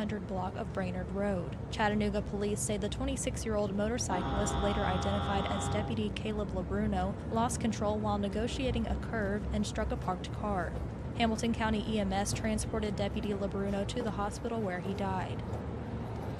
400 block of Brainerd Road. Chattanooga police say the 26-year-old motorcyclist, later identified as Deputy Caleb LaBruno, lost control while negotiating a curve and struck a parked car. Hamilton County EMS transported Deputy LaBruno to the hospital where he died.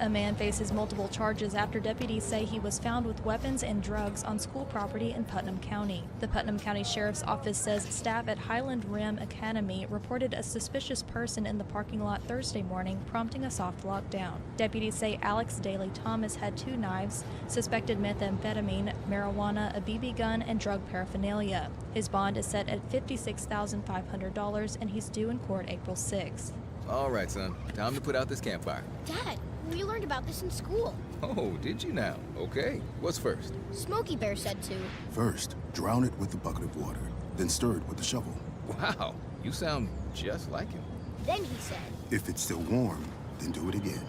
A man faces multiple charges after deputies say he was found with weapons and drugs on school property in Putnam County. The Putnam County Sheriff's Office says staff at Highland Rim Academy reported a suspicious person in the parking lot Thursday morning, prompting a soft lockdown. Deputies say Alex Daly Thomas had 2 knives, suspected methamphetamine, marijuana, a BB gun, and drug paraphernalia. His bond is set at $56,500 and he's due in court April 6th. All right, son. Time to put out this campfire. Dad, we learned about this in school. Oh, did you now? Okay. What's first? Smokey Bear said to. First, drown it with a bucket of water, then stir it with a shovel. Wow, you sound just like him. Then he said. If it's still warm, then do it again.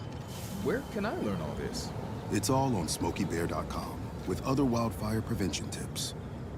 Where can I learn all this? It's all on SmokeyBear.com with other wildfire prevention tips.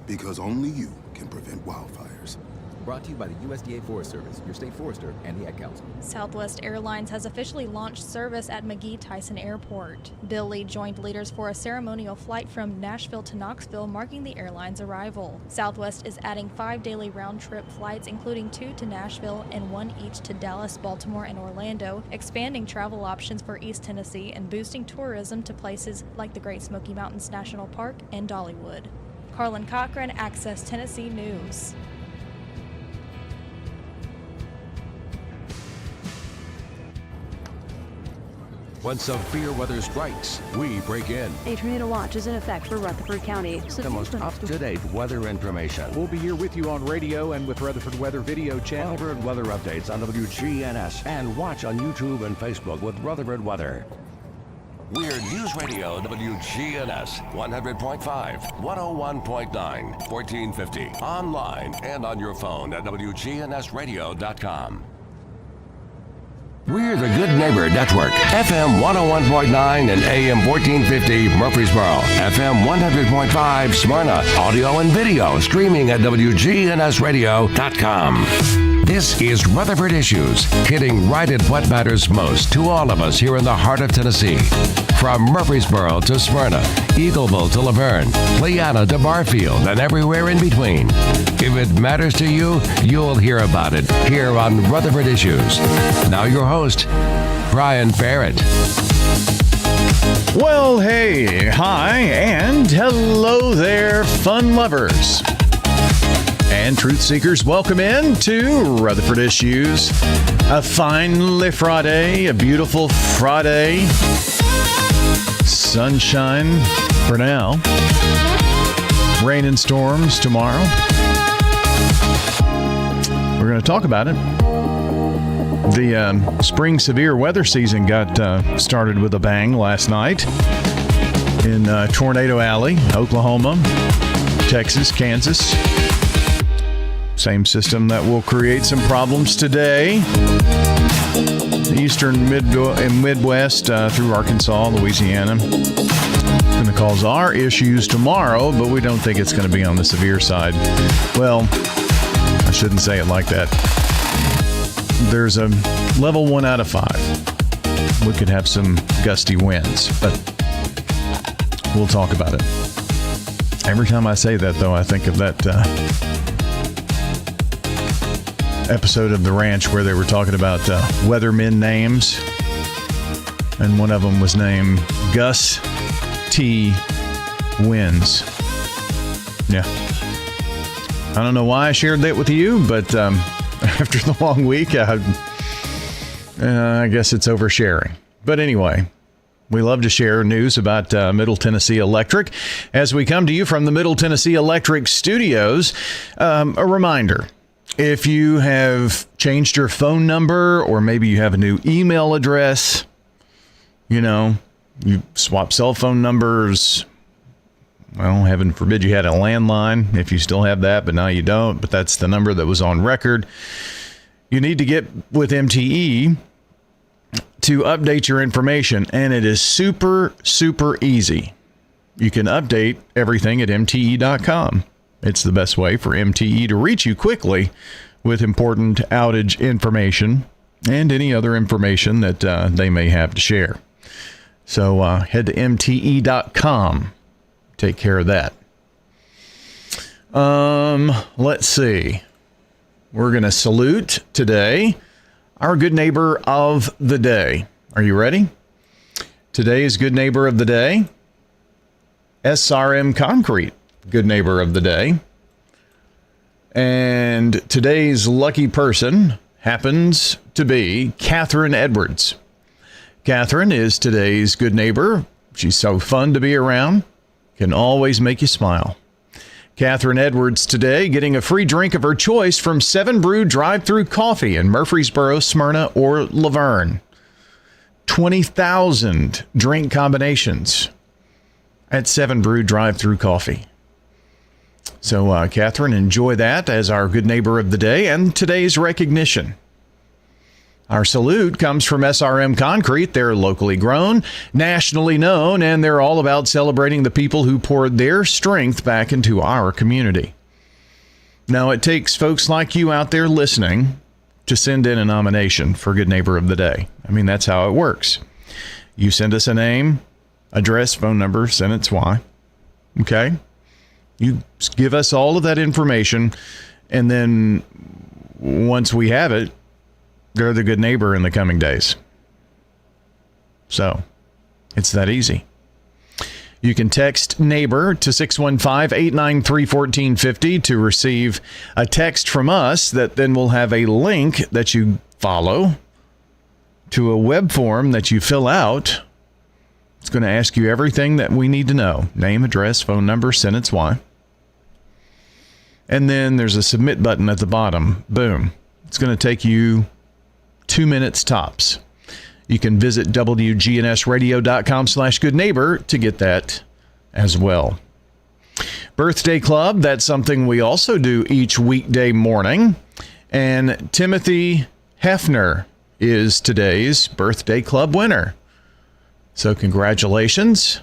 Because only you can prevent wildfires. Brought to you by the USDA Forest Service, your state forester, and the Ad Council. Southwest Airlines has officially launched service at McGee-Tyson Airport. Bill Lee joined leaders for a ceremonial flight from Nashville to Knoxville, marking the airline's arrival. Southwest is adding 5 daily round-trip flights, including 2 to Nashville and 1 each to Dallas, Baltimore, and Orlando, expanding travel options for East Tennessee and boosting tourism to places like the Great Smoky Mountains National Park and Dollywood. Carlin Cochran, Access Tennessee News. When severe weather strikes, we break in. A tornado watch is in effect for Rutherford County. The most up-to-date weather information. We'll be here with you on radio and with Rutherford Weather Video Channel. Rutherford weather updates on WGNS and watch on YouTube and Facebook with Rutherford Weather. We're News Radio WGNS 100.5, 101.9, 1450. Online and on your phone at WGNSradio.com. We're the Good Neighbor Network, FM 101.9 and AM 1450 Murfreesboro, FM 100.5 Smyrna, audio and video streaming at WGNSradio.com. This is Rutherford Issues, hitting right at what matters most to all of us here in the heart of Tennessee. From Murfreesboro to Smyrna, Eagleville to Laverne, Leanna to Barfield, and everywhere in between. If it matters to you, you'll hear about it here on Rutherford Issues. Now your host, Brian Barrett. Well, hey, hi, and hello there, fun lovers. And truth seekers, welcome in to Rutherford Issues. A finally Friday, a beautiful Friday. Sunshine for now. Rain and storms tomorrow. We're going to talk about it. The spring severe weather season got started with a bang last night in Tornado Alley, Oklahoma, Texas, Kansas. Same system that will create some problems today. The eastern and Midwest through Arkansas, Louisiana. Going to cause our issues tomorrow, but we don't think it's going to be on the severe side. Well, I shouldn't say it like that. There's a level 1 out of 5. We could have some gusty winds, but we'll talk about it. Every time I say that, though, I think of that episode of The Ranch where they were talking about weathermen names, and one of them was named Gus T. Winds. Yeah. I don't know why I shared that with you, but after the long week, I guess it's oversharing. But anyway, we love to share news about Middle Tennessee Electric. As we come to you from the Middle Tennessee Electric studios, a reminder. If you have changed your phone number or maybe you have a new email address, you swap cell phone numbers. Well, heaven forbid you had a landline if you still have that, but now you don't. But that's the number that was on record. You need to get with MTE to update your information, and it is super, super easy. You can update everything at MTE.com. It's the best way for MTE to reach you quickly with important outage information. and any other information that they may have to share. So head to mte.com. Take care of that. Let's see. We're going to salute today our good neighbor of the day. Are you ready? Today's good neighbor of the day, SRM Concrete, good neighbor of the day. And today's lucky person happens to be Catherine Edwards. Catherine is today's good neighbor. She's so fun to be around, can always make you smile. Catherine Edwards today getting a free drink of her choice from 7 Brew Drive-Thru Coffee in Murfreesboro, Smyrna, or Laverne. 20,000 drink combinations at 7 Brew Drive-Thru Coffee. So, Catherine, enjoy that as our good neighbor of the day and today's recognition. Our salute comes from SRM Concrete. They're locally grown, nationally known, and they're all about celebrating the people who poured their strength back into our community. Now, it takes folks like you out there listening to send in a nomination for Good Neighbor of the Day. I mean, that's how it works. You send us a name, address, phone number, sentence, why. Okay? You give us all of that information, and then once we have it, they're the good neighbor in the coming days. So, it's that easy. You can text neighbor to 615-893-1450 to receive a text from us that then will have a link that you follow to a web form that you fill out. It's going to ask you everything that we need to know. Name, address, phone number, sentence, why. And then there's a submit button at the bottom. Boom. It's going to take you 2 minutes tops. You can visit wgnsradio.com/goodneighbor to get that as well. Birthday Club, that's something we also do each weekday morning. And Timothy Hefner is today's Birthday Club winner. So congratulations.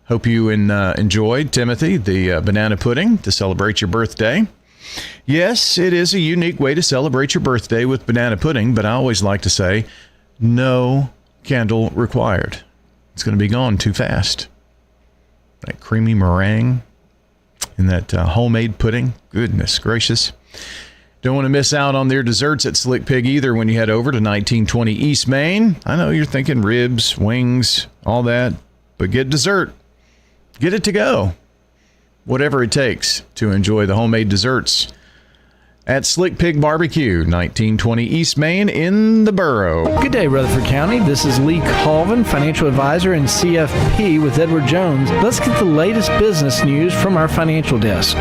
Hope you enjoyed, Timothy, the banana pudding to celebrate your birthday. Yes, it is a unique way to celebrate your birthday with banana pudding, but I always like to say, no candle required. It's going to be gone too fast. That creamy meringue and that homemade pudding, goodness gracious. Don't want to miss out on their desserts at Slick Pig either when you head over to 1920 East Main. I know you're thinking ribs, wings, all that, but get dessert. Get it to go. Whatever it takes to enjoy the homemade desserts at Slick Pig Barbecue, 1920 East Main in the borough. Good day, Rutherford County. This is Lee Colvin, financial advisor and CFP with Edward Jones. Let's get the latest business news from our financial desk.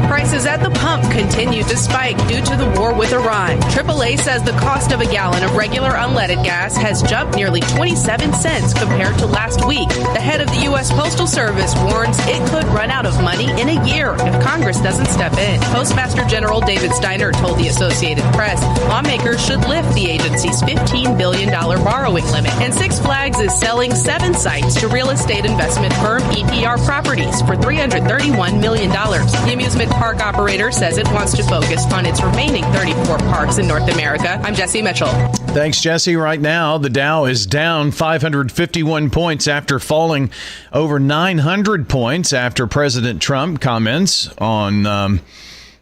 Prices at the pump continue to spike due to the war with Iran. AAA says the cost of a gallon of regular unleaded gas has jumped nearly 27 cents compared to last week. The head of the U.S. Postal Service warns it could run out of money in a year if Congress doesn't step in. Postmaster General David Steiner told the Associated Press lawmakers should lift the agency's $15 billion borrowing limit. And Six Flags is selling 7 sites to real estate investment firm EPR Properties for $331 million. The amusement park operator says it wants to focus on its remaining 34 parks in North America. I'm Jesse Mitchell. Thanks, Jesse. Right now, the Dow is down 551 points after falling over 900 points after President Trump comments on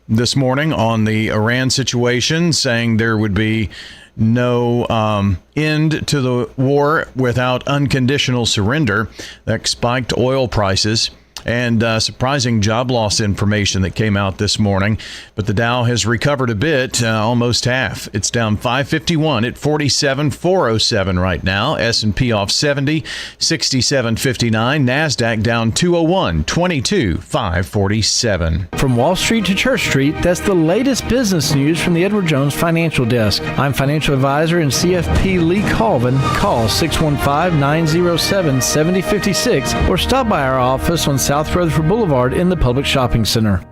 this morning on the Iran situation, saying there would be no end to the war without unconditional surrender. That spiked oil prices. And surprising job loss information that came out this morning. But the Dow has recovered a bit, almost half. It's down 551 at 47,407 right now. S&P off 70, 67.59. NASDAQ down 201, 22,547. From Wall Street to Church Street, that's the latest business news from the Edward Jones Financial Desk. I'm financial advisor and CFP Lee Colvin. Call 615-907-7056 or stop by our office on South Rutherford Boulevard in the Public Shopping Center.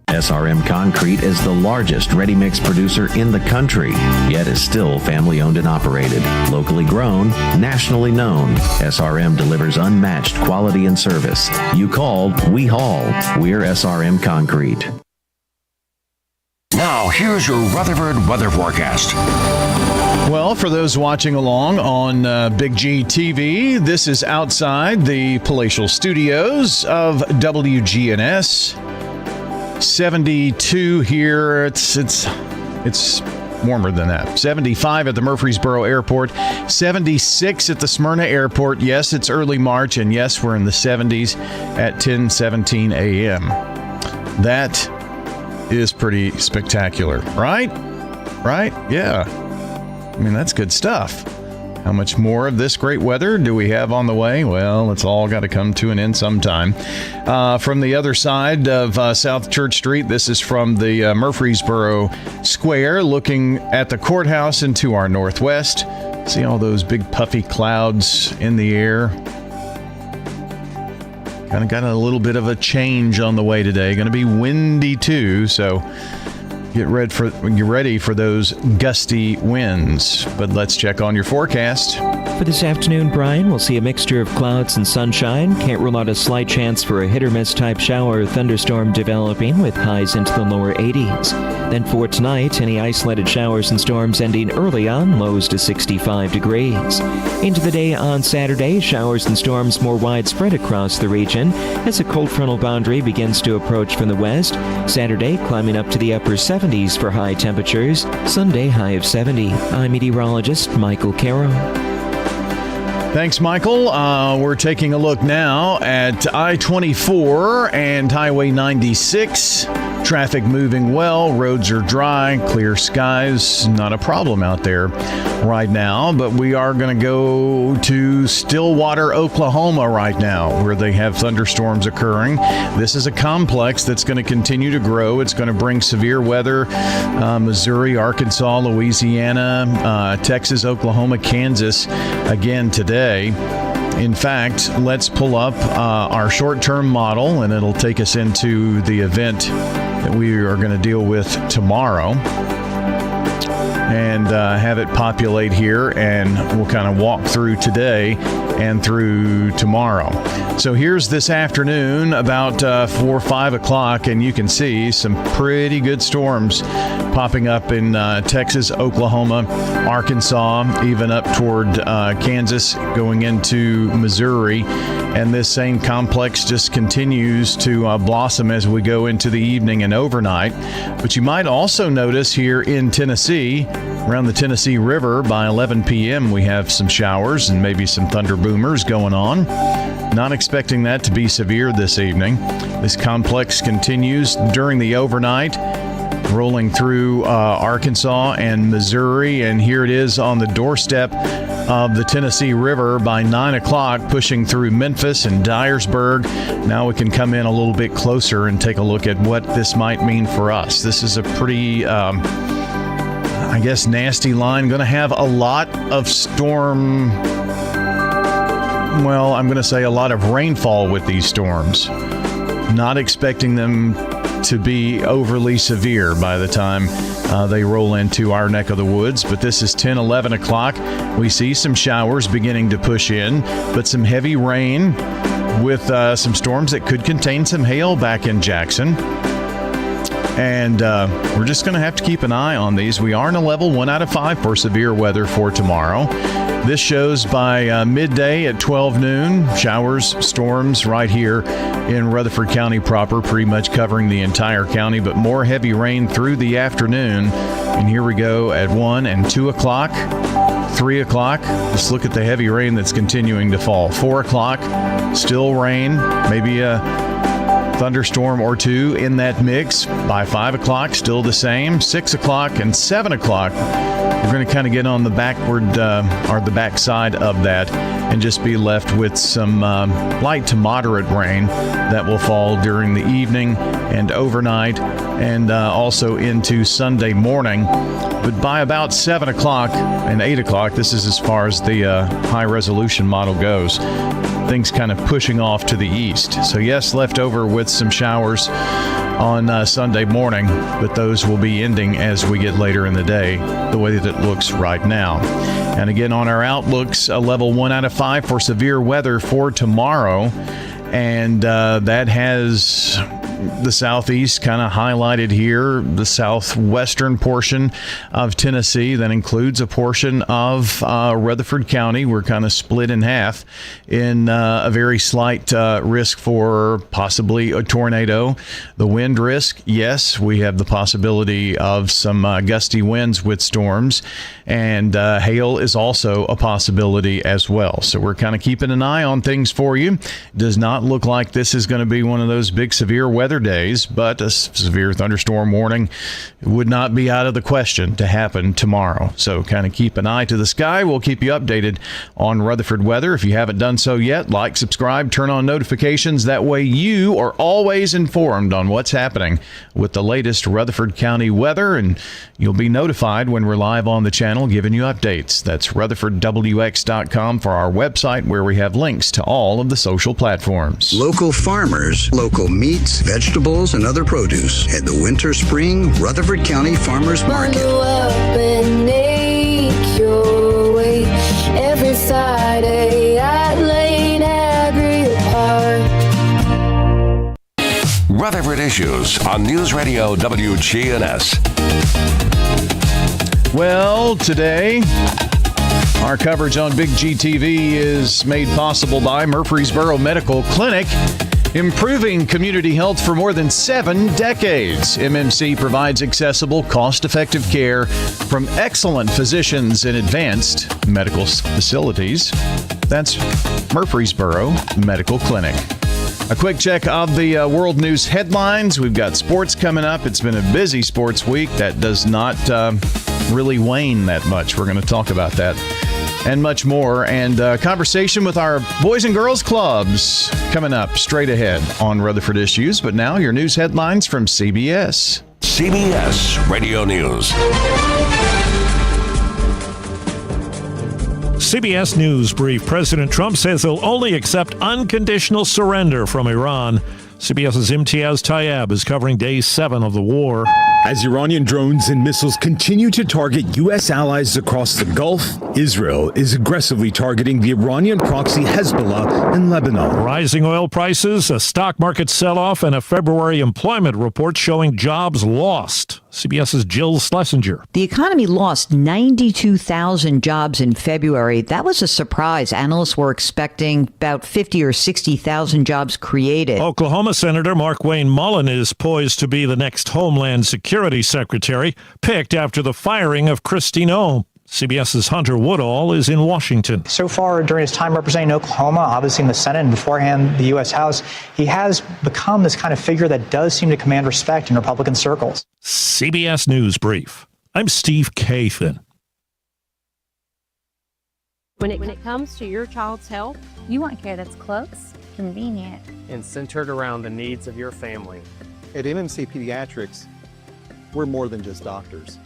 SRM Concrete is the largest ready-mix producer in the country, yet is still family-owned and operated. Locally grown, nationally known, SRM delivers unmatched quality and service. You called, we haul. We're SRM Concrete. Now Now, here's your Rutherford weather forecast. Well, for those watching along on Big G TV, this is outside the palatial studios of WGNS. 72 here. It's warmer than that. 75 at the Murfreesboro Airport. 76 at the Smyrna Airport. Yes, it's early March, and yes, we're in the 70s at 10:17 a.m. That is pretty spectacular, right? Right? Yeah. I mean, that's good stuff. How much more of this great weather do we have on the way? Well, it's all got to come to an end sometime. From the other side of South Church Street, this is from the Murfreesboro Square, looking at the courthouse and to our northwest. See all those big puffy clouds in the air. Kind of got a little bit of a change on the way today. Going to be windy too, so get ready for those gusty winds. But let's check on your forecast. For this afternoon, Brian, we'll see a mixture of clouds and sunshine. Can't rule out a slight chance for a hit-or-miss type shower or thunderstorm developing with highs into the lower 80s. Then for tonight, any isolated showers and storms ending early on, lows to 65 degrees. Into the day on Saturday, showers and storms more widespread across the region as a cold frontal boundary begins to approach from the west. Saturday, climbing up to the upper 70s for high temperatures. Sunday, high of 70. I'm meteorologist Michael Caro. Thanks, Michael. We're taking a look now at I-24 and Highway 96. Traffic moving well, roads are dry, clear skies, not a problem out there right now. But we are going to go to Stillwater, Oklahoma right now, where they have thunderstorms occurring. This is a complex that's going to continue to grow. It's going to bring severe weather, Missouri, Arkansas, Louisiana, Texas, Oklahoma, Kansas again today. In fact, let's pull up our short-term model, and it'll take us into the event that we are going to deal with tomorrow, and have it populate here, and we'll kind of walk through today and through tomorrow. So here's this afternoon about 4 or 5 o'clock, and you can see some pretty good storms popping up in Texas, Oklahoma, Arkansas, even up toward Kansas, going into Missouri. And this same complex just continues to blossom as we go into the evening and overnight. But you might also notice here in Tennessee, around the Tennessee River, by 11 p.m., we have some showers and maybe some thunder boomers going on. Not expecting that to be severe this evening. This complex continues during the overnight, rolling through Arkansas and Missouri, and here it is on the doorstep of the Tennessee River by 9 o'clock, pushing through Memphis and Dyersburg. Now we can come in a little bit closer and take a look at what this might mean for us. This is a pretty, I guess, nasty line. Going to have a lot of storm, well, I'm going to say a lot of rainfall with these storms. Not expecting them to be overly severe by the time they roll into our neck of the woods. But this is 10, 11 o'clock. We see some showers beginning to push in, but some heavy rain with some storms that could contain some hail back in Jackson. And we're just going to have to keep an eye on these. We are in a level 1 out of 5 for severe weather for tomorrow. This shows by midday at 12 noon, showers, storms right here in Rutherford County proper, pretty much covering the entire county, but more heavy rain through the afternoon. And here we go at 1 and 2 o'clock, 3 o'clock. Just look at the heavy rain that's continuing to fall. 4 o'clock, still rain, maybe a thunderstorm or two in that mix. By 5 o'clock, still the same. 6 o'clock and 7 o'clock, we're going to kind of get on the backward or the backside of that and just be left with some light to moderate rain that will fall during the evening and overnight, and also into Sunday morning. But by about 7 o'clock and 8 o'clock, this is as far as the high resolution model goes, things kind of pushing off to the east. So yes, left over with some showers on Sunday morning, but those will be ending as we get later in the day, the way that it looks right now. And again, on our outlooks, a level 1 out of 5 for severe weather for tomorrow. And that has the southeast kind of highlighted here, the southwestern portion of Tennessee that includes a portion of Rutherford County. We're kind of split in half in a very slight risk for possibly a tornado. The wind risk, yes, we have the possibility of some gusty winds with storms, and hail is also a possibility as well. So we're kind of keeping an eye on things for you. Does not look like this is going to be one of those big severe weather days, but a severe thunderstorm warning would not be out of the question to happen tomorrow. So kind of keep an eye to the sky. We'll keep you updated on Rutherford weather. If you haven't done so yet, like, subscribe, turn on notifications. That way you are always informed on what's happening with the latest Rutherford County weather, and you'll be notified when we're live on the channel giving you updates. That's RutherfordWX.com for our website, where we have links to all of the social platforms. Local farmers, local meats, vegetables, and other produce at the Winter Spring Rutherford County Farmers Market. Every Friday at Lane Agri Park. Rutherford Issues on News Radio WGNS. Well, today, our coverage on Big GTV is made possible by Murfreesboro Medical Clinic, improving community health for more than 7 decades. MMC provides accessible, cost-effective care from excellent physicians in advanced medical facilities. That's Murfreesboro Medical Clinic. A quick check of the world news headlines. We've got sports coming up. It's been a busy sports week. That does not really wane that much. We're going to talk about that and much more. And conversation with our Boys and Girls Clubs coming up straight ahead on Rutherford Issues. But now your news headlines from CBS. CBS Radio News. CBS News brief. President Trump says he'll only accept unconditional surrender from Iran. CBS's Imtiaz Tayyab is covering day 7 of the war. As Iranian drones and missiles continue to target U.S. allies across the Gulf, Israel is aggressively targeting the Iranian proxy Hezbollah in Lebanon. Rising oil prices, a stock market sell-off, and a February employment report showing jobs lost. CBS's Jill Schlesinger. The economy lost 92,000 jobs in February. That was a surprise. Analysts were expecting about 50 or 60,000 jobs created. Oklahoma Senator Markwayne Mullin is poised to be the next Homeland Security Secretary, picked after the firing of Kristi Noem. CBS's Hunter Woodall is in Washington. So far, during his time representing Oklahoma, obviously in the Senate and beforehand the U.S. House, he has become this kind of figure that does seem to command respect in Republican circles. CBS News Brief. I'm Steve Kathan. When it comes to your child's health, you want care that's close, convenient, and centered around the needs of your family. At MMC Pediatrics, we're more than just doctors.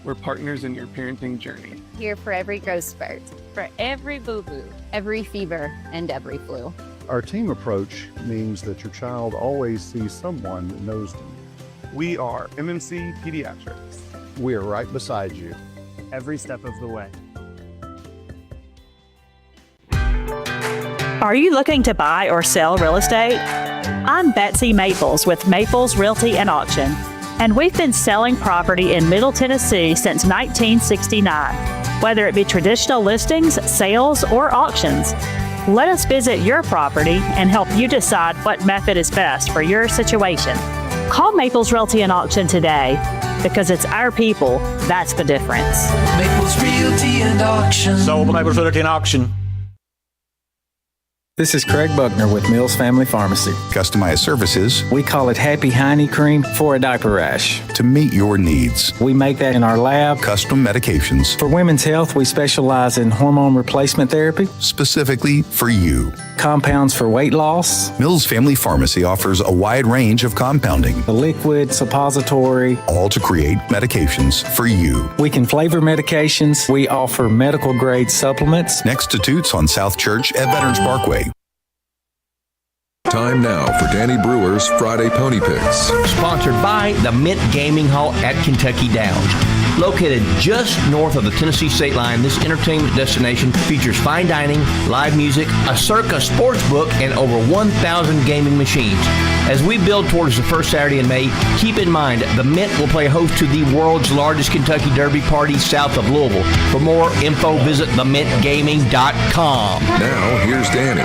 We're partners in your parenting journey. Here for every growth spurt, for every boo-boo, every fever, and every flu. Our team approach means that your child always sees someone that knows them. We are MMC Pediatrics. We are right beside you. Every step of the way. Are you looking to buy or sell real estate? I'm Betsy Maples with Maples Realty and Auction, and we've been selling property in Middle Tennessee since 1969. Whether it be traditional listings, sales, or auctions, let us visit your property and help you decide what method is best for your situation. Call Maples Realty and Auction today, because it's our people that's the difference. Maples Realty and Auction. Sold Maples Realty and Auction. This is Craig Buckner with Mills Family Pharmacy. Customized services. We call it Happy Hiney Cream for a diaper rash. To meet your needs. We make that in our lab. Custom medications. For women's health, we specialize in hormone replacement therapy. Specifically for you. Compounds for weight loss. Mills Family Pharmacy offers a wide range of compounding. The liquid, suppository. All to create medications for you. We can flavor medications. We offer medical grade supplements. Next to Toots on South Church at Veterans Parkway. Time now for Danny Brewer's Friday Pony Picks. Sponsored by the Mint Gaming Hall at Kentucky Downs. Located just north of the Tennessee state line, this entertainment destination features fine dining, live music, a Circa sports book, and over 1,000 gaming machines. As we build towards the first Saturday in May, keep in mind the Mint will play host to the world's largest Kentucky Derby party south of Louisville. For more info, visit themintgaming.com. Now, here's Danny.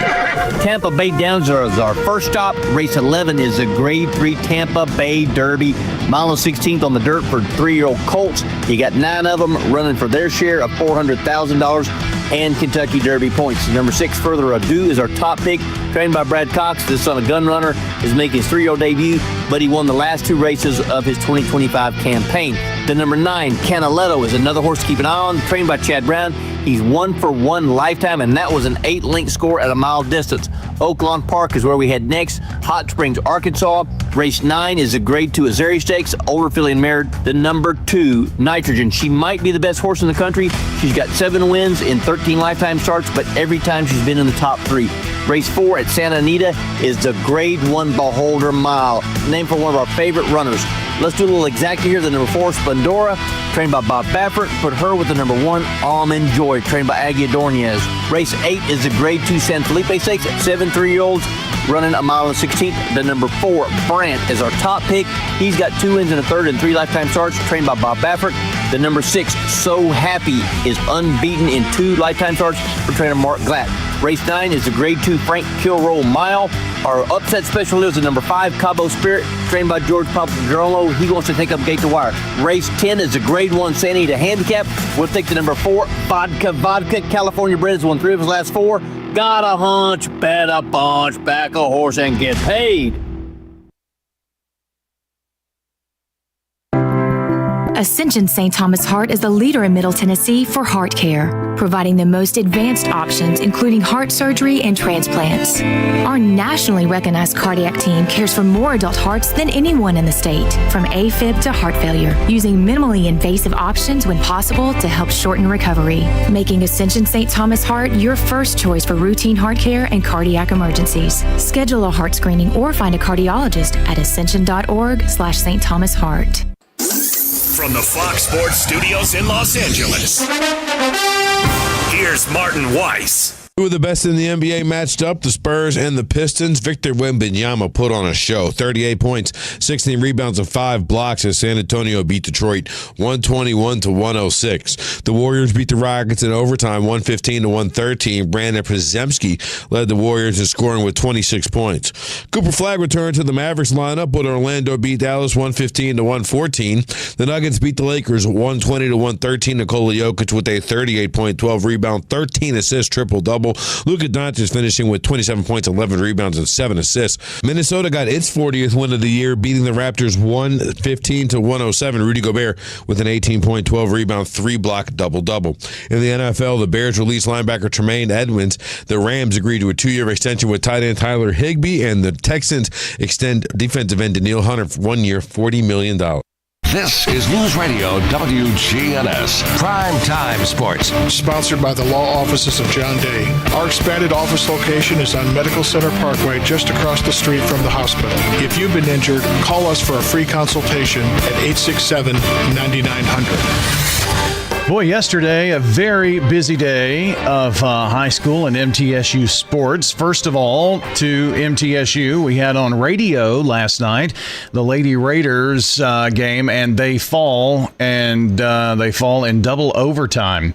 Tampa Bay Downs is our first stop. Race 11 is the Grade 3 Tampa Bay Derby. Mile and 16th on the dirt for 3-year-old colts. You got 9 of them running for their share of $400,000 and Kentucky Derby points. Number 6, Further Ado, is our top pick, trained by Brad Cox. This son of Gun Runner is making his 3-year-old debut, but he won the last 2 races of his 2025 campaign. The number 9, Canaletto, is another horse to keep an eye on, trained by Chad Brown. He's 1-for-1 lifetime, and that was an 8-length score at a mile distance. Oaklawn Park is where we head next. Hot Springs, Arkansas. Race 9 is a Grade 2 Azeri Stakes. Older filly and mare, the number 2, Nitrogen. She might be the best horse in the country. She's got 7 wins in 13 lifetime starts, but every time she's been in the top 3. Race 4 at Santa Anita is the Grade 1 Beholder Mile, named for one of our favorite runners. Let's do a little exacta here. The number 4, Splendora, trained by Bob Baffert. Put her with the number 1, Almond Joy, trained by Aggie Adornez. Race 8 is the Grade 2 San Felipe Stakes at 7 3-year-olds, running a mile and 16th. The number 4, Brant, is our top pick. He's got 2 wins in a third and 3 lifetime starts, trained by Bob Baffert. The number 6, So Happy, is unbeaten in 2 lifetime starts for trainer Mark Glatt. Race 9 is the Grade 2 Frank Kilroll Mile. Our upset special is the number 5, Cabo Spirit, trained by George Papagerolo. He wants to take up Gate to Wire. Race 10 is the Grade 1 Santa Anita Handicap. We'll take the number 4, Vodka. California Bred has won 3 of his last 4. Got a hunch, bet a bunch, back a horse and get paid. Ascension St. Thomas Heart is the leader in Middle Tennessee for heart care, providing the most advanced options, including heart surgery and transplants. Our nationally recognized cardiac team cares for more adult hearts than anyone in the state, from AFib to heart failure, using minimally invasive options when possible to help shorten recovery, making Ascension St. Thomas Heart your first choice for routine heart care and cardiac emergencies. Schedule a heart screening or find a cardiologist at ascension.org/St. Thomas Heart. From the Fox Sports Studios in Los Angeles, here's Martin Weiss. Two of the best in the NBA matched up, the Spurs and the Pistons. Victor Wembanyama put on a show. 38 points, 16 rebounds, and 5 blocks as San Antonio beat Detroit 121-106. The Warriors beat the Rockets in overtime 115-113. Brandon Przemski led the Warriors in scoring with 26 points. Cooper Flagg returned to the Mavericks lineup, but Orlando beat Dallas 115-114. The Nuggets beat the Lakers 120-113. Nikola Jokic with a 38-point, 12-rebound, 13-assist triple-double. Luka Doncic finishing with 27 points, 11 rebounds, and 7 assists. Minnesota got its 40th win of the year, beating the Raptors 115-107. Rudy Gobert with an 18-point, 12-rebound, 3-block double-double. In the NFL, the Bears released linebacker Tremaine Edmonds. The Rams agreed to a 2-year extension with tight end Tyler Higbee, and the Texans extend defensive end Danielle Hunter for 1 year, $40 million. This is News Radio WGNS Prime Time Sports. Sponsored by the law offices of John Day. Our expanded office location is on Medical Center Parkway, just across the street from the hospital. If you've been injured, call us for a free consultation at 867-9900. Boy, yesterday, a very busy day of high school and MTSU sports. First of all, to MTSU, we had on radio last night the Lady Raiders game, and they fall in double overtime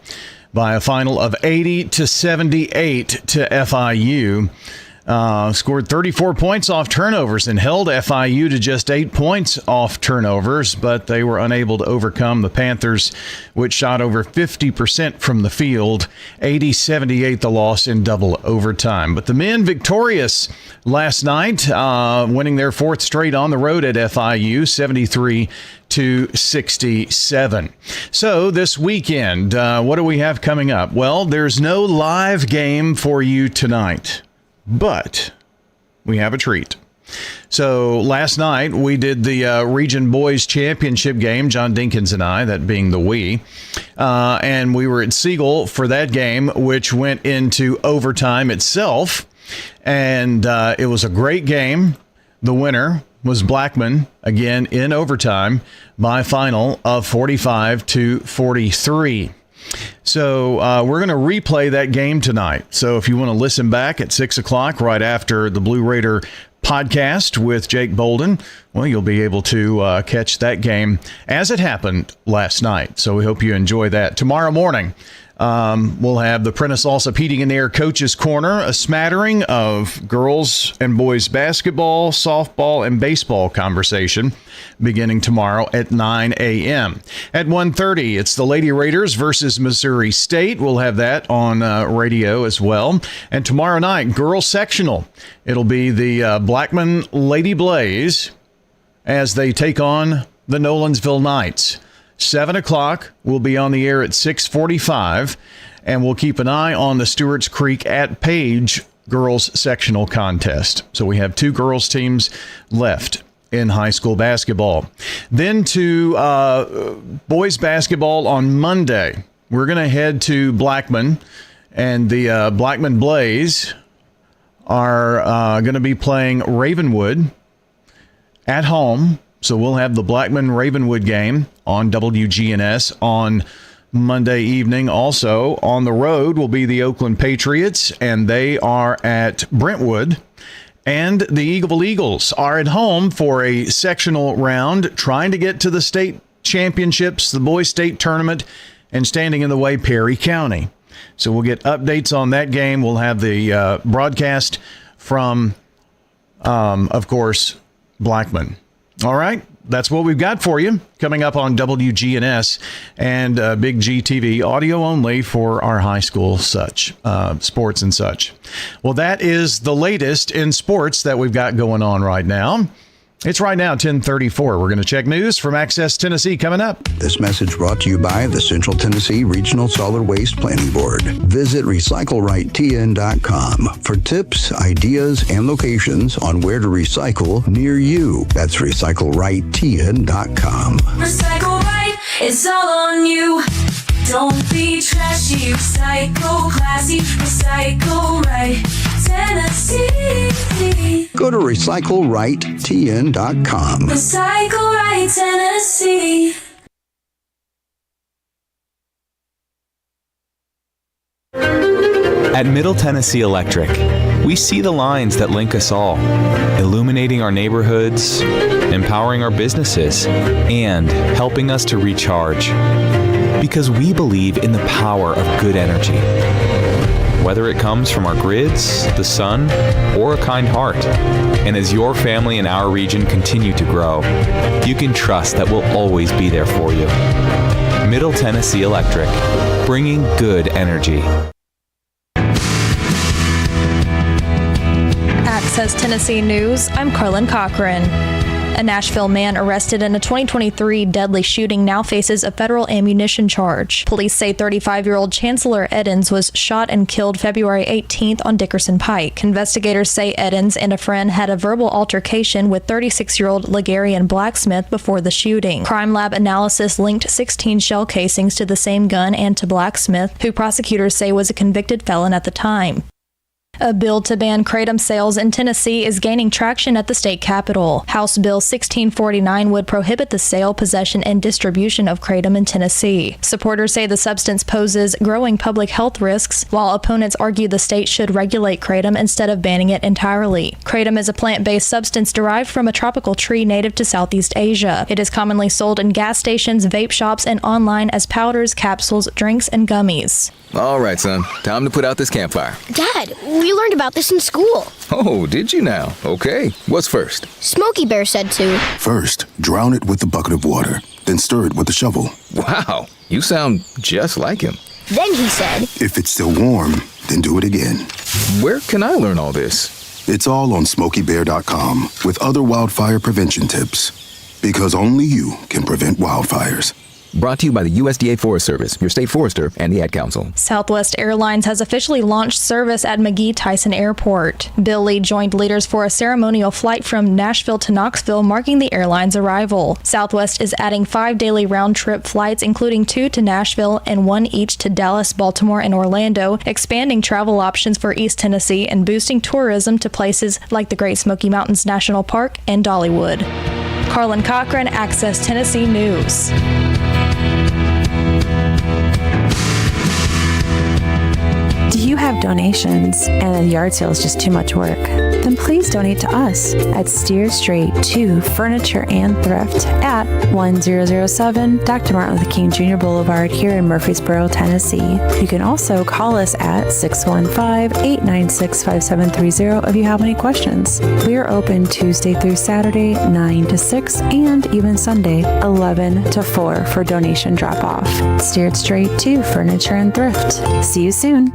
by a final of 80-78 to FIU. Scored 34 points off turnovers and held FIU to just 8 points off turnovers, but they were unable to overcome the Panthers, which shot over 50% from the field. 80-78 the loss in double overtime. But the men victorious last night, winning their 4th straight on the road at FIU, 73-67. So this weekend, what do we have coming up? Well, there's no live game for you tonight, but we have a treat. So last night we did the Region Boys Championship game, John Dinkins and I, that being the we, and we were at Siegel for that game, which went into overtime itself, and it was a great game. The winner was Blackman, again in overtime, by a final of 45-43. So we're going to replay that game tonight. So if you want to listen back at 6 o'clock right after the Blue Raider podcast with Jake Bolden, well, you'll be able to catch that game as it happened last night. So we hope you enjoy that. Tomorrow morning, we'll have the Prentice Allsup Heating and Air Coaches Corner, a smattering of girls and boys basketball, softball, and baseball conversation beginning tomorrow at 9 a.m. At 1:30, it's the Lady Raiders versus Missouri State. We'll have that on radio as well. And tomorrow night, girls sectional. It'll be the Blackman Lady Blaze as they take on the Nolensville Knights. 7 o'clock, we'll be on the air at 6:45, and we'll keep an eye on the Stewart's Creek at Page girls sectional contest. So we have 2 girls teams left in high school basketball. Then to boys basketball on Monday. We're going to head to Blackman, and the Blackman Blaze are going to be playing Ravenwood at home. So we'll have the Blackman-Ravenwood game on WGNS on Monday evening. Also on the road will be the Oakland Patriots, and they are at Brentwood. And the Eagleville Eagles are at home for a sectional round, trying to get to the state championships, the boys state tournament, and standing in the way, Perry County. So we'll get updates on that game. We'll have the broadcast from, of course, Blackman. All right, that's what we've got for you coming up on WGNS and Big G TV, audio only for our high school sports and such. Well, that is the latest in sports that we've got going on right now. It's right now 10:34. We're going to check news from Access Tennessee coming up. This message brought to you by the Central Tennessee Regional Solid Waste Planning Board. Visit RecycleRightTN.com for tips, ideas, and locations on where to recycle near you. That's RecycleRightTN.com. Recycle right, it's all on you. Don't be trashy, recycle classy, recycle right, Tennessee. Go to RecycleRightTN.com. Recycle right, Tennessee. At Middle Tennessee Electric, we see the lines that link us all, illuminating our neighborhoods, empowering our businesses, and helping us to recharge. Because we believe in the power of good energy. Whether it comes from our grids, the sun, or a kind heart. And as your family and our region continue to grow, you can trust that we'll always be there for you. Middle Tennessee Electric, bringing good energy. Access Tennessee News, I'm Carlin Cochran. A Nashville man arrested in a 2023 deadly shooting now faces a federal ammunition charge. Police say 35-year-old Chancellor Eddins was shot and killed February 18th on Dickerson Pike. Investigators say Eddins and a friend had a verbal altercation with 36-year-old Ligarian Blacksmith before the shooting. Crime lab analysis linked 16 shell casings to the same gun and to Blacksmith, who prosecutors say was a convicted felon at the time. A bill to ban kratom sales in Tennessee is gaining traction at the state capitol. House Bill 1649 would prohibit the sale, possession, and distribution of kratom in Tennessee. Supporters say the substance poses growing public health risks, while opponents argue the state should regulate kratom instead of banning it entirely. Kratom is a plant-based substance derived from a tropical tree native to Southeast Asia. It is commonly sold in gas stations, vape shops, and online as powders, capsules, drinks, and gummies. All right, son. Time to put out this campfire. Dad, we learned about this in school. Oh, did you now? Okay. What's first? Smokey Bear said to. First, drown it with a bucket of water, then stir it with a shovel. Wow, you sound just like him. Then he said, if it's still warm, then do it again. Where can I learn all this? It's all on SmokeyBear.com with other wildfire prevention tips. Because only you can prevent wildfires. Brought to you by the USDA Forest Service, your state forester, and the Ad Council. Southwest Airlines has officially launched service at McGee-Tyson Airport. Bill Lee joined leaders for a ceremonial flight from Nashville to Knoxville, marking the airline's arrival. Southwest is adding 5 daily round-trip flights, including 2 to Nashville and 1 each to Dallas, Baltimore, and Orlando, expanding travel options for East Tennessee and boosting tourism to places like the Great Smoky Mountains National Park and Dollywood. Carlin Cochran, Access Tennessee News. Do you have donations and the yard sale is just too much work? Then please donate to us at Steer Street 2 Furniture and Thrift at 1007 Dr. Martin Luther King Jr. Boulevard here in Murfreesboro, Tennessee. You can also call us at 615-896-5730 if you have any questions. We are open Tuesday through Saturday, 9 to 6, and even Sunday, 11 to 4 for donation drop-off. Steered Straight 2 Furniture and Thrift. See you soon.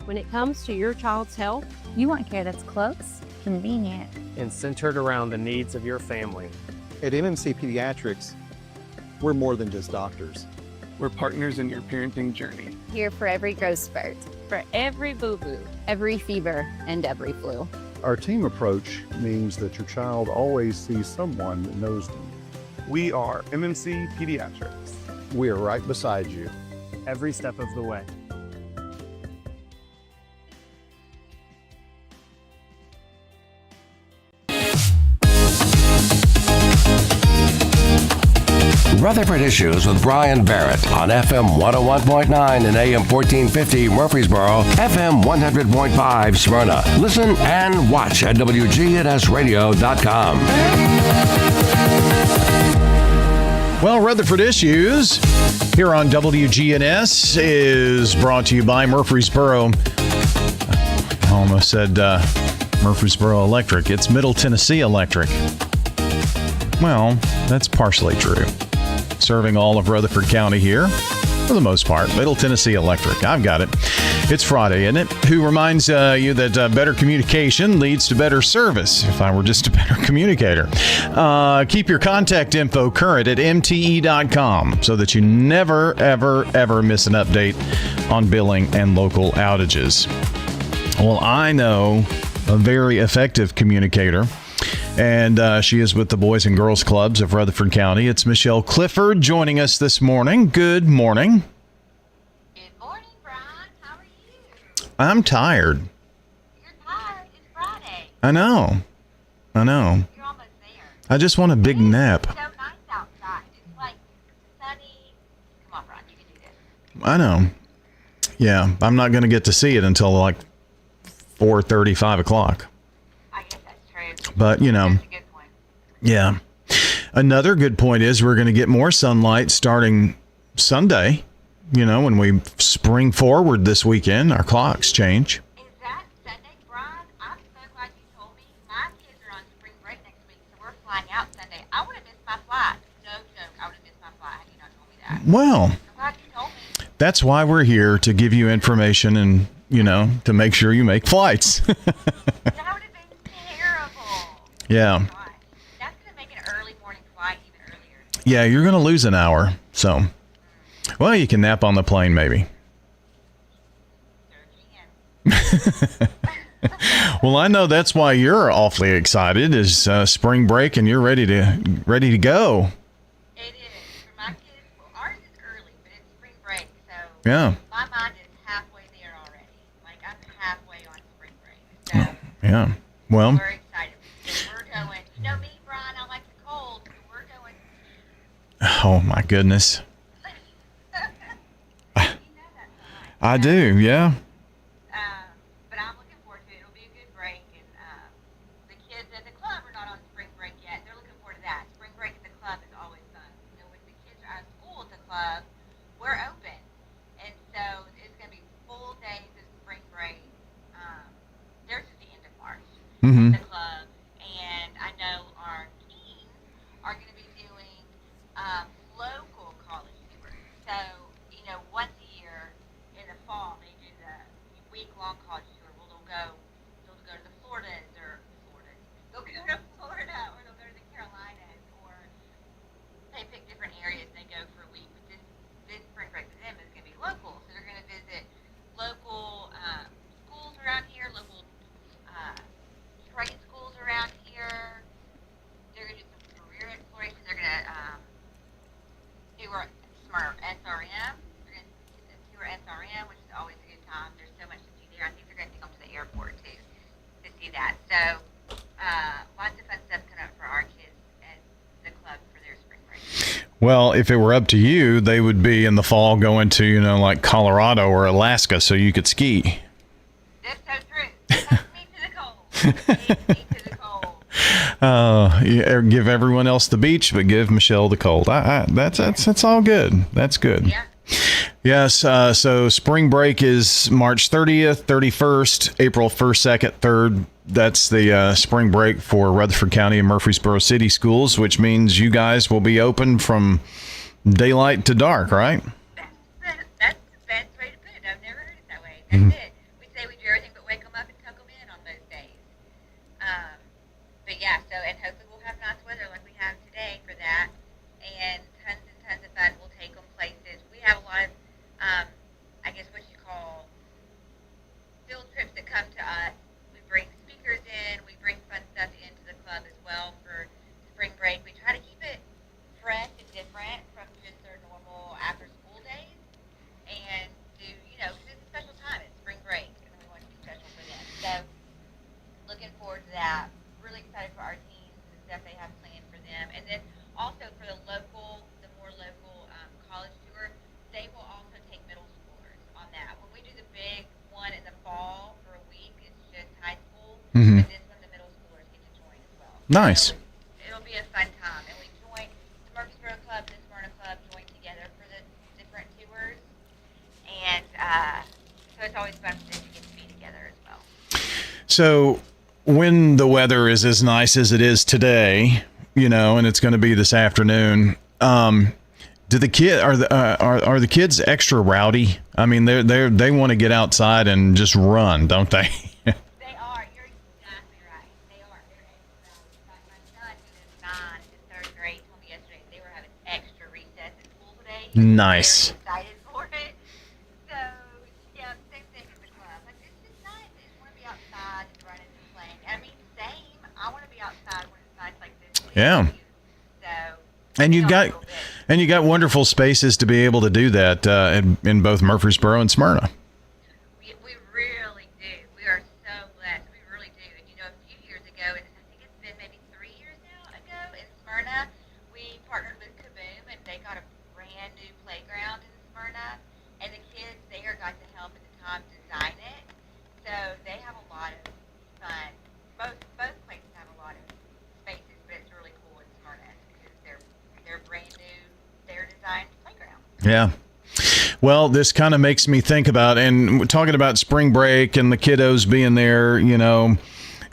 When it comes to your child's health, you want care that's close, convenient, and centered around the needs of your family. At MMC Pediatrics, we're more than just doctors. We're partners in your parenting journey. Here for every growth spurt, for every boo-boo, every fever, and every flu. Our team approach means that your child always sees someone that knows them. We are MMC Pediatrics. We are right beside you. Every step of the way. Rutherford Issues with Brian Barrett on FM 101.9 and AM 1450 Murfreesboro, FM 100.5 Smyrna. Listen and watch at WGNSradio.com. Well, Rutherford Issues here on WGNS is brought to you by Murfreesboro. I almost said Murfreesboro Electric. It's Middle Tennessee Electric. Well, that's partially true. Serving all of Rutherford County here, for the most part. Middle Tennessee Electric. I've got it. It's Friday, isn't it? Who reminds you that better communication leads to better service, if I were just a better communicator. Keep your contact info current at mte.com so that you never, ever, ever miss an update on billing and local outages. Well, I know a very effective communicator, and she is with the Boys and Girls Clubs of Rutherford County. It's Michelle Clifford joining us this morning. Good morning. Good morning, Brian. How are you? I'm tired. You're tired? It's Friday. I know. You're almost there. I just want a big nap. It's so nice outside. It's like sunny. Come on, Brian. You can do this. I know. Yeah, I'm not going to get to see it until like 4:30, 5 o'clock. But, you know, That's a good point. Yeah. Another good point is we're going to get more sunlight starting Sunday. You know, when we spring forward this weekend, our clocks change. Is that Sunday, Brian? I'm so glad you told me. My kids are on spring break next week, so we're flying out Sunday. I would have missed my flight. No joke. I would have missed my flight had you not told me that. Well, I'm glad you told me. that's why we're here, to give you information and, you know, to make sure you make flights. That would have been terrible. Yeah. That's going to make an early morning flight even earlier. Yeah, you're going to lose an hour. So, well, you can nap on the plane maybe. Well, I know that's why you're awfully excited is spring break and you're ready to go. It is. For my kids, well, ours is early, but it's spring break, so Yeah. my mind is halfway there already. Like, I'm halfway on spring break. So Yeah. Well, we're excited. So we're going. You know me, Brian, I like the cold, so we're going. oh my goodness. I do, yeah. But I'm looking forward to it. It'll be a good break. And the kids at the club are not on spring break yet. They're looking forward to that. Spring break at the club is always fun. You know, when the kids are out of school at the club, we're open. And so it's going to be full days of spring break. Theirs is the end of March Mhm. at the club. And I know our teams are going to be doing local college tours. So, you know, once a year in the fall, they do the week-long college tour. Well, they'll go to the Floridas, they'll go to Florida, or they'll go to the Carolinas, or they pick different areas. They go Well, if it were up to you, they would be in the fall going to, you know, like Colorado or Alaska so you could ski. That's so true. Take me to the cold. Take me to the cold. Give everyone else the beach, but give Michelle the cold. That's all good. That's good. Yeah. Yes. So spring break is March 30th, 31st, April 1st, 2nd, 3rd. That's the spring break for Rutherford County and Murfreesboro City Schools, which means you guys will be open from daylight to dark, right? That's the best way to put it. I've never heard it that way. That's it. We say we do everything but wake them up and tuck them in on those days. But yeah, so, and hopefully we'll have nice weather like we have today for that. And tons of fun. We'll take them places. We have a lot of, I guess what you call field trips that come to us. We bring speakers in. We bring fun stuff into the club as well for spring break. We try to keep it fresh and different from just their normal after-school days. And do, you know, because it's a special time. It's spring break, and we want to be special for them. So, looking forward to that. Really excited for our teams and the stuff they have planned for them. And then also for the more local college tour, they will also take middle schoolers on that. When we do the big one in the fall for a week, it's just high school. Mm-hmm. But this one, the middle schoolers get to join as well. Nice. So it'll be a fun time. And we join the Murfreesboro Club and the Smyrna Club join together for the different tours. And so it's always fun for them to get to be together as well. So when the weather is as nice as it is today, you know, and it's going to be this afternoon, do the are the kids extra rowdy? I mean, they want to get outside and just run, don't they? They are. You're exactly right. They are. They're extra rowdy. My son, who is 9 in 3rd grade, told me yesterday they were having extra recess at school today. Nice. Very excited for it. So yeah, same thing with the club. Like, it's just nice. They just want to be outside and running and playing. I mean, same. I want to be outside when it's nice like this. Yeah. So. And you got wonderful spaces to be able to do that in both Murfreesboro and Smyrna. We really do. We are so blessed. We really do. And you know, a few years ago, and I think it's been maybe 3 years now ago in Smyrna, we partnered with Kaboom, and they got a brand new playground in Smyrna, and the kids there got to help at the time design it. So they have a lot of fun. Both places have a lot of spaces, but it's really cool in Smyrna because they're brand new, their designed playground. Yeah. Well, this kind of makes me think about, and we're talking about spring break and the kiddos being there, you know,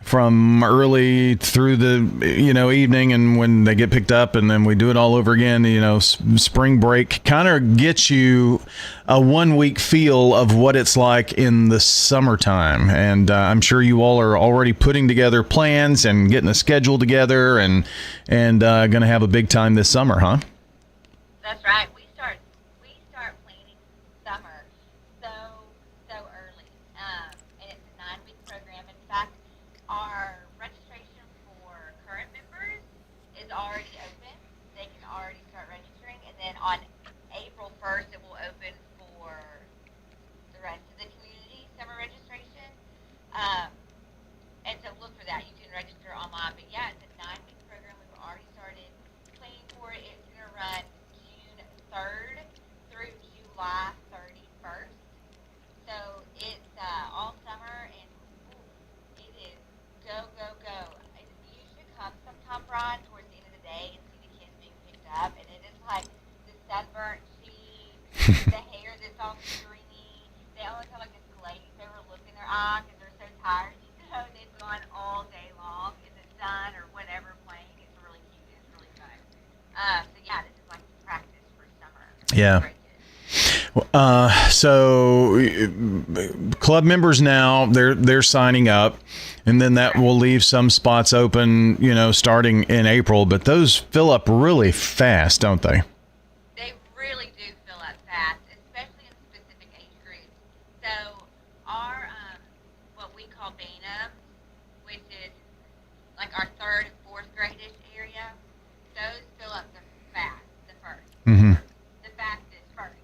from early through the, you know, evening, and when they get picked up, and then we do it all over again. You know, spring break kind of gets you a 1 week feel of what it's like in the summertime. And I'm sure you all are already putting together plans and getting a schedule together, and going to have a big time this summer, huh? That's right. We start planning summer so early, and it's a 9-week program. In fact, our registration for current members is already open. They can already start registering, and then on April 1st, it will open for the rest of the community summer registration. And so look for that. You can register online. But yeah, it's a 9-week program. We've already started planning for it. It's going to run June 3rd through July 31st. So it's all summer, and it is go. You should come sometime, Brian, towards the end of the day and see the kids being picked up. And it is like the sunburnt cheeks, the hair that's all stringy. They always have like this glazed over look in their eye because they're so tired. You know, they've gone all day long in the sun or whatever playing. It's really cute. It's really fun. So yeah, this is like practice for summer. Yeah. So club members now, they're signing up, and then that will leave some spots open, you know, starting in April, but those fill up really fast, don't they? They really do fill up fast, especially in specific age groups. So our, what we call Bantam, which is like our 3rd and 4th grade-ish area, those fill up the first. Mm-hmm. The fastest first.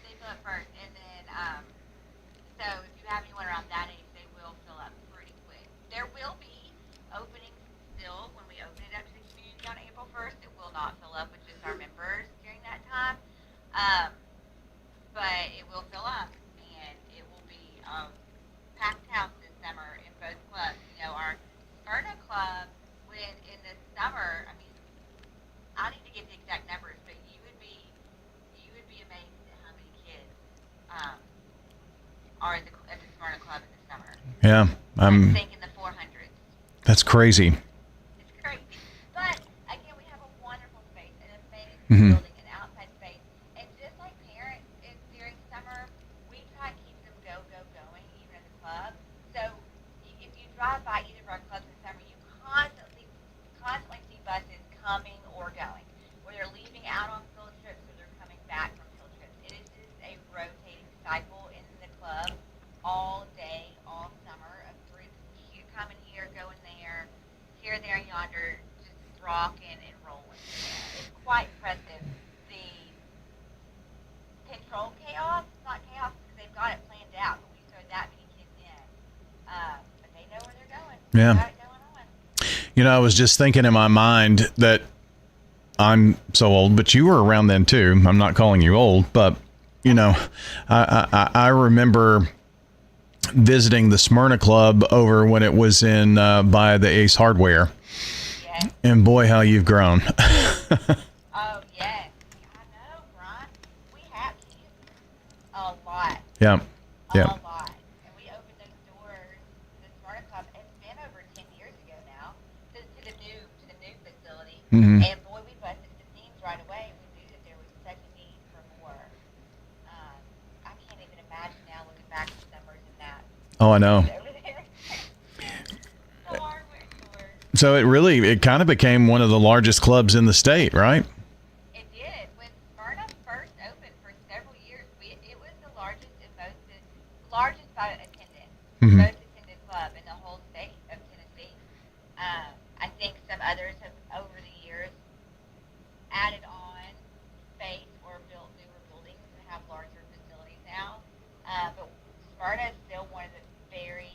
They fill up first, and then, so if you have anyone around that age, they will fill up pretty quick. There will be openings still when we open it up to the community on April 1st. It will not fill up with just our members during club in the summer. Yeah, I'm thinking the 400s. That's crazy. It's crazy. But, again, we have a wonderful space, an amazing Mhm. building, an outside space. And just like parents during summer, we try to keep them going, even at the club. So if you drive by either of our clubs in summer, you constantly see buses coming or going, where they're leaving out on field trips or they're coming back from field trips. It is just a rotating cycle in the club all day, all summer, of groups coming here, going there, here, there, and yonder, just rocking and rolling. It's quite impressive. The control chaos, it's not chaos because they've got it planned out, but we throw that many kids in. But they know where they're going. Yeah. They got it going on. I was just thinking in my mind that I'm so old, but you were around then too. I'm not calling you old, but I remember visiting the Smyrna Club over when it was in by the Ace Hardware. Yes. And boy, how you've grown. Oh, yes. I know, Brian. We have kids a lot. Yeah. A Yeah. lot. And we opened those doors, the Smyrna Club, it's been over 10 years ago now, to the new facility. Mhm. And boy, we busted the seams right away. We knew that there was such a need for more. I can't even imagine now looking back at summers and that. Oh, I know. Over there. The hardware store. So it kind of became one of the largest clubs in the state, right? It did. When Smyrna first opened for several years, it was the largest by attendance, Mhm. most attended club in the whole state of Tennessee. I think some others have, over the years, added on space or built newer buildings and have larger facilities now. But Smyrna is still one of the very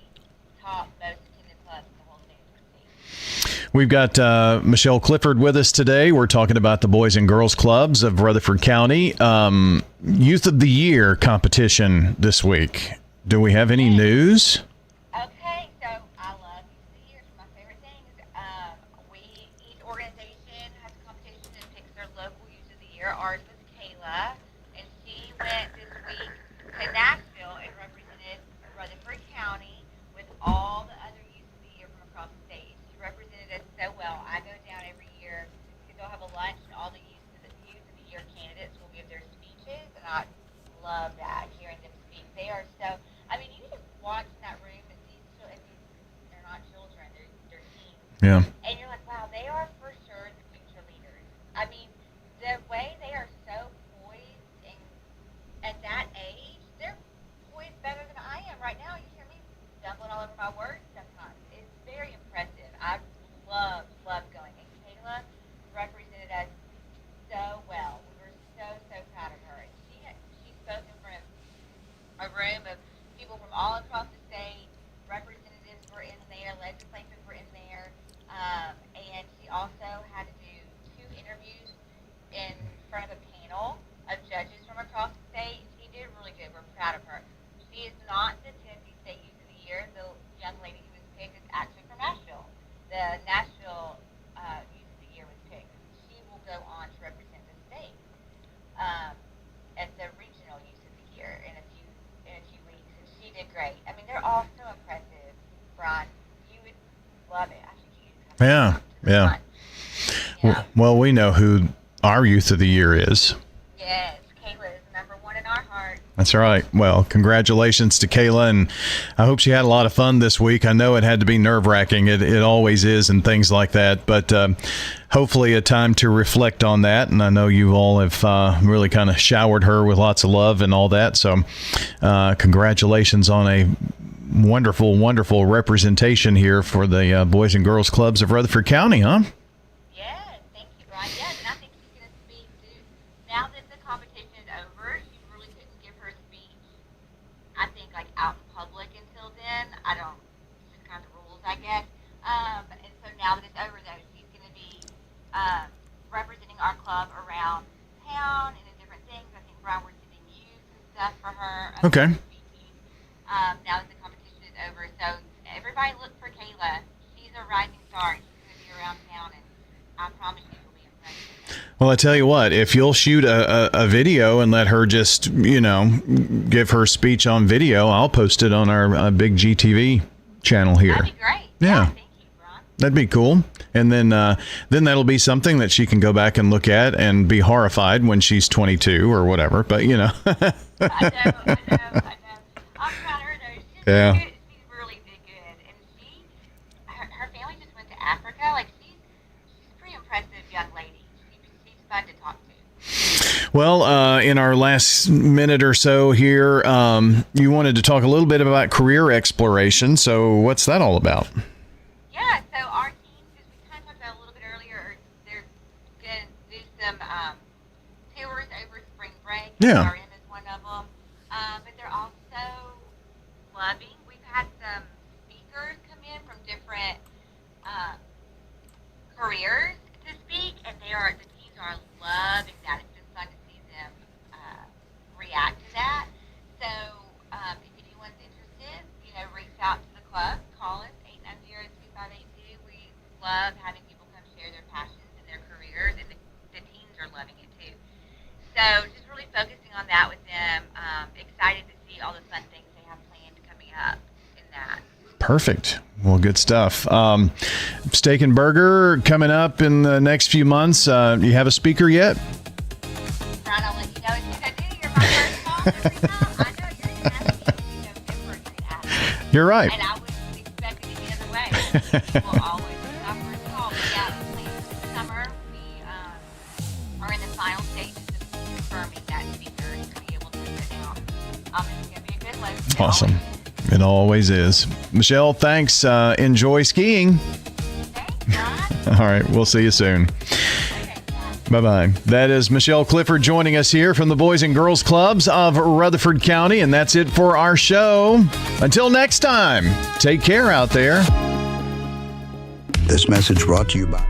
top, most attended clubs in the whole state of Tennessee. We've got Michelle Clifford with us today. We're talking about the Boys and Girls Clubs of Rutherford County. Youth of the Year competition this week. Do we have any news? Okay, so I love Youth of the Year. It's my favorite things. Each organization has a competition and picks their local Youth of the Year. Ours was Kayla, and she went this week to Nashville and represented Rutherford County with all the other Youth of the Year from across the state. She represented us so well. I go down every year to go have a lunch, and all the Youth of the Year candidates will give their speeches, and I love that, hearing them speak. They are so, you just watch in that room and they're not children, they're teens. Yeah. And you're like, wow, they are for sure the future leaders. The way they are so poised and at that age, they're poised better than I am right now. You hear me stumbling all over my words sometimes. It's very impressive. I love going. And Kayla represented us so well. We were so proud of her. And she spoke in front of a room of people from all across the state. Representatives were in there, legislators were in there, and she also had to do 2 interviews in front of a panel of judges from across the state. She did really good. We're proud of her. She is not the Tennessee State Youth of the Year. The young lady who was picked is actually from Nashville. The Nashville Youth of the Year was picked. She will go on to represent the state at the regional Youth of the Year in a few weeks, and she did great. They're all so impressive, Brian. You would love it. I think you would come. Yeah. Well, we know who our Youth of the Year is. Yes, Kayla is number 1 in our heart. That's right. Well, congratulations to Kayla, and I hope she had a lot of fun this week. I know it had to be nerve-wracking. It always is, and things like that. But hopefully a time to reflect on that, and I know you all have really kind of showered her with lots of love and all that. So congratulations on a wonderful representation here for the Boys and Girls Clubs of Rutherford County, huh? Yes, thank you, Brian. Yes, and I think she's going to speak too. Now that the competition is over, she really couldn't give her speech, I think, out in public until then. I don't, it's just kind of the rules, I guess. And so now that it's over, though, she's going to be representing our club around town and in different things. I think, Brian, we're sending youth and stuff for her. Okay. Now that the competition is over. So everybody look for Kayla. She's a rising star. She's going to be around town, and I promise you will be impressed. Well, I tell you what, if you'll shoot a video and let her just, give her speech on video, I'll post it on our big GTV channel here. That'd be great. Yeah. Thank you, Ron. That'd be cool. And then that'll be something that she can go back and look at and be horrified when she's 22 or whatever. But, I know. I'm proud of her, though. Yeah. She's really did good. And her family just went to Africa. Like, she's a pretty impressive young lady. She's fun to talk to. Well, in our last minute or so here, you wanted to talk a little bit about career exploration. So what's that all about? Yeah, so our team, as we kind of talked about a little bit earlier, they're going to do some tours over spring break. Yeah. RM is one of them. But they're also loving. We've had some speakers come in from different careers to speak, and the teams are loving that. It's been fun to see them react to that. So if anyone's interested, reach out to the club, call us, 890-2582. We love having people come share their passions and their careers, and the teams are loving it too. So just really focusing on that with them. Excited to see all the fun things they have planned coming up in that. Perfect. Well, good stuff. Steak and Burger coming up in the next few months. You have a speaker yet? Ron, I'll let you know as soon as I do. You're my first call every time. I know you're going to ask me different. You're right. And I wouldn't expect it any other way. You will always be my first call. But yeah, plans for the summer. We are in the final stages of confirming that speaker to be able to sit down. It's going to be a good one. Awesome. It always is. Michelle, thanks. Enjoy skiing. Thanks, All right. We'll see you soon. Bye-bye. That is Michelle Clifford joining us here from the Boys and Girls Clubs of Rutherford County. And that's it for our show. Until next time, take care out there. This message brought to you by